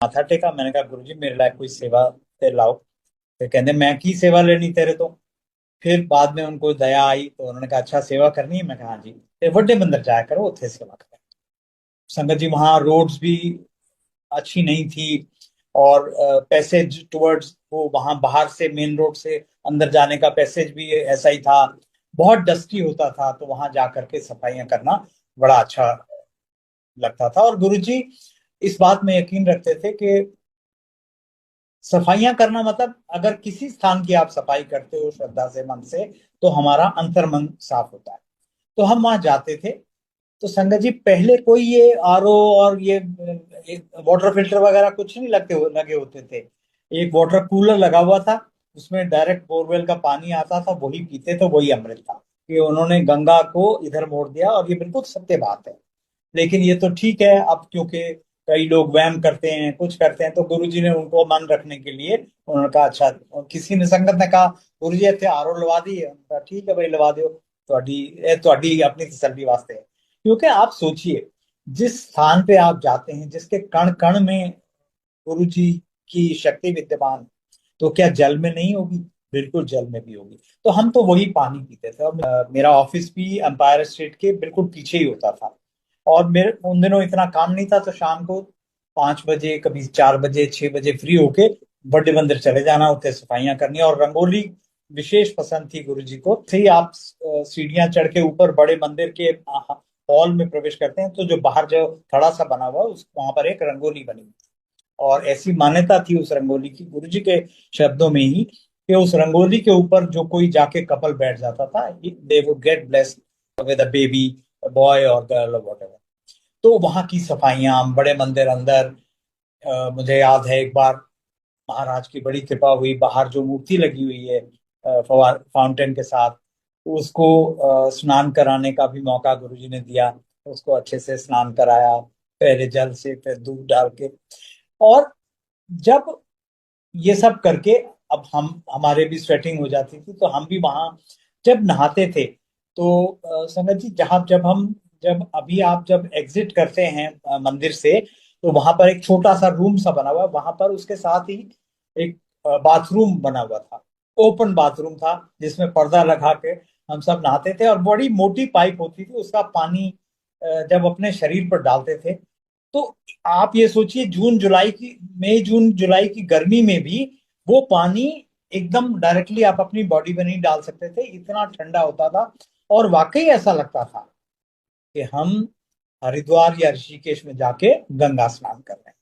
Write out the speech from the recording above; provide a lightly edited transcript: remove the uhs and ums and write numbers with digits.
माथा टेका। मैंने कहा गुरुजी मेरे लायक कोई सेवा ते लाओ। फिर कहते मैं की सेवा लेनी तेरे तो। फिर बाद में उनको दया आई तो उन्होंने कहा अच्छा सेवा करनी है। मैं कहा हाँ जी। फिर बड़े मंदिर जाया करो, उत्थे सेवा करें। संगत जी वहां रोड्स भी अच्छी नहीं थी। और पैसेज टुवर्ड्स वो वहां बाहर से मेन रोड से अंदर जाने का पैसेज भी ऐसा ही था। बहुत डस्टी होता था, तो वहां जा करके सफाइयां करना बड़ा अच्छा लगता था। और गुरुजी इस बात में यकीन रखते थे कि सफाइयां करना मतलब अगर किसी स्थान की आप सफाई करते हो श्रद्धा से, मन से, तो हमारा अंतर्मन साफ होता है। तो हम वहां जाते थे। तो संगत जी पहले कोई ये आरओ और ये वाटर फिल्टर वगैरह कुछ नहीं लगे होते थे। एक वाटर कूलर लगा हुआ था, उसमें डायरेक्ट बोरवेल का पानी आता था, वही पीते थे, वही अमृत था। कि उन्होंने गंगा को इधर मोड़ दिया, और ये बिल्कुल सत्य बात है। लेकिन ये तो ठीक है, अब क्योंकि कई लोग वहम करते हैं, कुछ करते हैं, तो गुरुजी ने उनको मन रखने के लिए उन्होंने कहा अच्छा। किसी ने संगत ने कहा गुरुजी ਇੱਥੇ आरओ लवा दी है। उन्होंने कहा ठीक है भाई लवा दो। ਤੁਹਾਡੀ अपनी तसल्ली वास्ते है। क्योंकि आप सोचिए, जिस स्थान पे आप जाते हैं, जिसके कण कण में गुरु जी की शक्ति विद्यमान, तो क्या जल में नहीं होगी? बिल्कुल जल में भी होगी। तो हम तो वही पानी पीते थे। और मेरा ऑफिस भी एम्पायर स्टेट के बिल्कुल पीछे ही होता था। और मेरे उन दिनों इतना काम नहीं था, तो शाम को 5 बजे, कभी 4 बजे, 6 बजे फ्री होके बड़े मंदिर चले जाना, उठे सफाइयां करनी। और रंगोली विशेष पसंद थी गुरु जी को। से ही आप सीढ़ियां चढ़ के ऊपर बड़े मंदिर के हॉल में प्रवेश करते हैं, तो जो बाहर जो थड़ा सा बना हुआ है, उस वहां पर एक रंगोली बनी हुई। और ऐसी मान्यता थी उस रंगोली की, गुरुजी के शब्दों में ही, कि उस रंगोली के ऊपर जो कोई जाके कपल बैठ जाता था, they would get blessed with a baby, boy और गर्ल और वॉट। तो वहां की सफाइयां, बड़े मंदिर अंदर, मुझे याद है एक बार महाराज की बड़ी कृपा हुई, बाहर जो मूर्ति लगी हुई है फवार फाउंटेन के साथ, तो उसको स्नान कराने का भी मौका गुरुजी ने दिया। उसको अच्छे से स्नान कराया, पहले जल से, फिर दूध डाल के। और जब ये सब करके, अब हम हमारे भी स्वेटिंग हो जाती थी, तो हम भी वहां जब नहाते थे, तो संगत जी जहाँ जब एग्जिट करते हैं मंदिर से, तो वहां पर एक छोटा सा रूम सा बना हुआ है। वहां पर उसके साथ ही एक बाथरूम बना हुआ था। ओपन बाथरूम था, जिसमें पर्दा लगा के हम सब नहाते थे। और बड़ी मोटी पाइप होती थी, उसका पानी जब अपने शरीर पर डालते थे, तो आप ये सोचिए, मई जून जुलाई की गर्मी में भी वो पानी एकदम डायरेक्टली आप अपनी बॉडी में नहीं डाल सकते थे, इतना ठंडा होता था। और वाकई ऐसा लगता था कि हम हरिद्वार या ऋषिकेश में जाके गंगा स्नान कर रहे हैं।